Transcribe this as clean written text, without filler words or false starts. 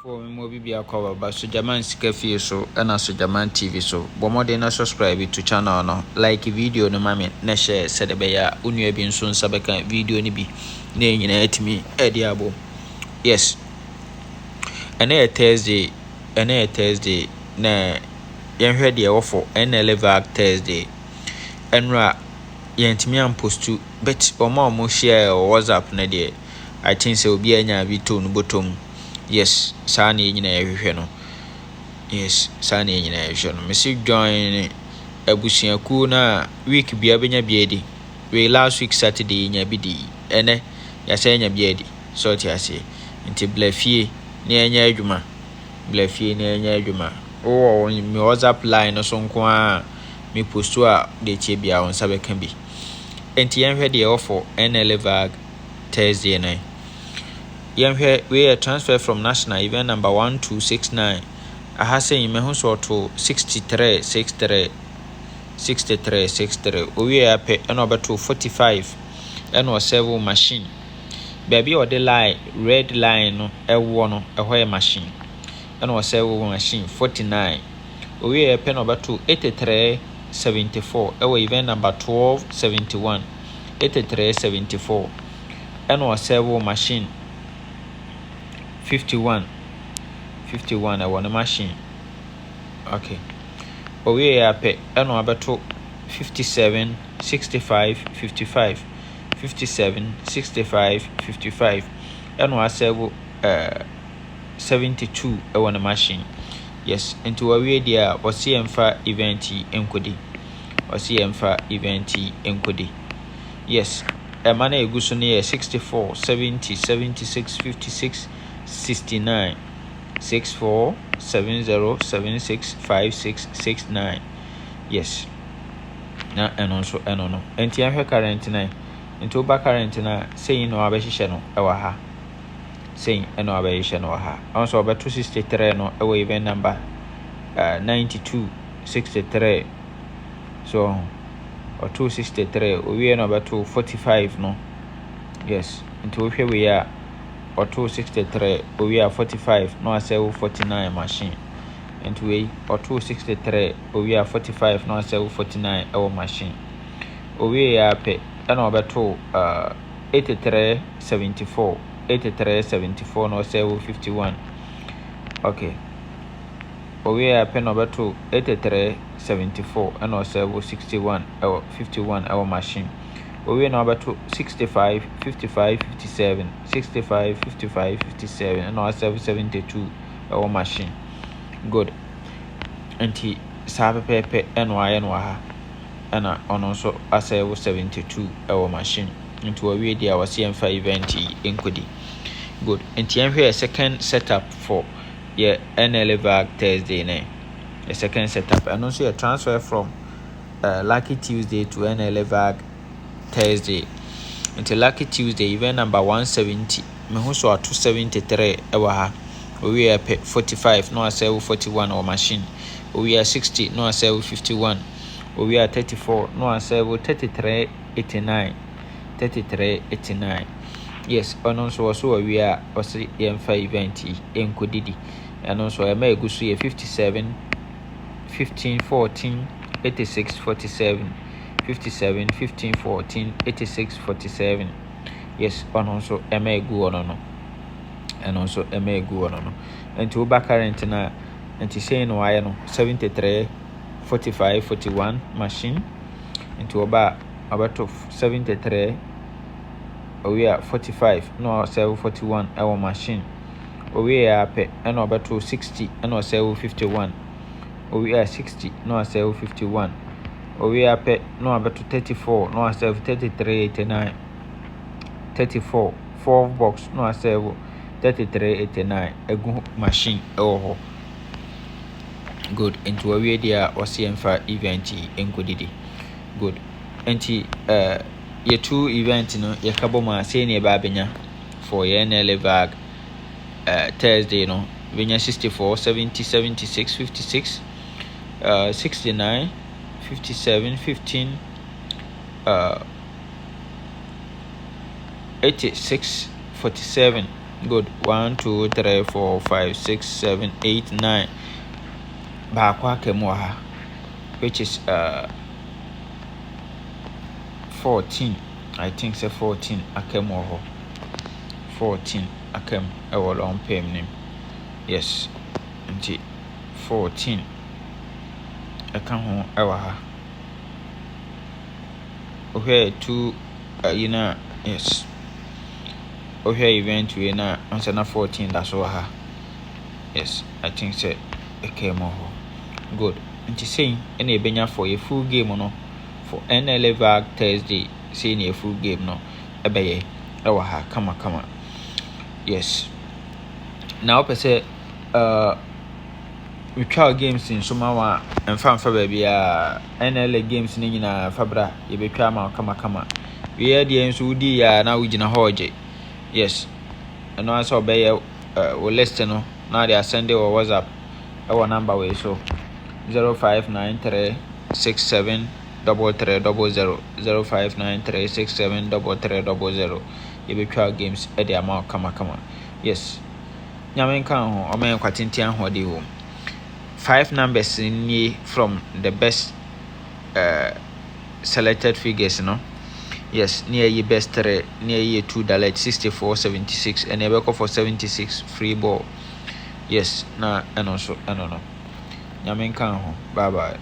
For me, mo be cover, but so Jaman Sikafi so and so Jaman TV so. But more than subscribe to channel no like video no mami na share said be ya unua bi nso nsabeka video ni bi na nyina etimi ediabo. Yes. And Thursday na yenhwe de wofo Nla Vag Thursday. Enra yentimi am postu but omo share WhatsApp na de I think say obi anya bi to no bottom. Yes, Sani nyina ehwehwe no. Yes, Sani nyina ehwehwe no. Mesi join abusuaku na week bia benya biedi. We last week Saturday nya bi di. Ene ya say nya biedi. So ti ase. Nti blafie na enya adwuma. Blafie na enya adwuma. Oh, me WhatsApp line no so nko a me postu a de tie bia on sabeka bi. Enti yenhwe de ofo Nla Vag Thursday na. We are transfer from national event number 1269. I have seen me so to 63. We are pay and over to 45 and was several machine. Baby or the line red line no a white machine and was several machine 49. We are pen over to 8374. Our event number 1271 8374 and was several machine 51 I want a machine. Okay. We are pay and about to 57 65 55 57 65 55 and was several 72 I want a machine. Yes, into a way there was CM4 event enkodi or CM4 event enkodi. Yes, a man a gusuni 64 70 76 56 69 64 70 76 56 69. Yes. Na and also no. Enti ahwe current na. Enti oba current na saying no abehye no ewa ha. Saying no abehye no ha. Also oba 263 no ewa event number 92 63. So or 263 we no oba 245 no. Yes. Enti we hwe we are or 263 we are 45 no I say 49 machine and we or 263 we are 45 no I say 49 our machine we are pay and over to 83 74 no I say 51. Okay, we are pay number 2 83 74 and I say 61 our 51 our machine. We number 2 65 55 57 65 55 57 and our 72 our machine. Good. Anti sabe pepe NY and also I say 72 our machine into a way there our CM5 event in Kudi. Good. And here a second setup for Nla Vag Thursday. A second setup and also a transfer from Lucky Tuesday to Nla Vag Thursday until Lucky Tuesday event number 170 me ho so 273 ewa ha we are 45 no asel 41 our machine we are 60 no asel 51 we are 34 no asel 33 89. Yes on so we are also M5 event enkodidi and also I may go so 57 15 14 86 47 57 15 14 86 47. Yes on also MA go on no and also MA go on no and to back current na and to say no I no 73 45 41 machine into about to 73 we are 45 no sell 41 our machine we are pay and about to 60 and no sell 51 we are 60 no sell 51 we are pay no about to 34 no sell 33 89 34 4 box no sell 33 89 egu machine oh good into a way there or CM5 event enkudidi good enti ye two event no ye kaboma say ne ba benya for ye Nla Vag Thursday no benya 64 70 76 56 69 57 15 86 47 Good. 1 2 3 4 5 6 7 8 9. Baako akemu ha, which is 14. I think say 14 akemu ho. 14 akemu ewo long pem nim. Yes. Nti 14 aka ho ewa ha. Okay, two yes. Okay, event we na answer na 14 that's all ha. Yes, I think say came ho. Good. Nti saying any benya for a full game no for Nla Vag Thursday, saying a full game no ebeye ewa ha kama. Yes. Now per se we try games in Somawa and fan for baby Nla games ni nyina fabra ye be twa ma kama. We hear the enso di ya na we gina hoje. Yes. And once obey we list no now they send or WhatsApp our number way so 0593673300 0593673300. You be try games at the amount kama. Yes. Nyamen kan ho o men kwatintian ho de ho. 5 numbers in from the best selected figures no. Yes, near ye best 3, near ye 2 dalet 64 76 and a record for 76 free ball. Yes, na and also I don't know. Nyamen kan ho. Bye bye.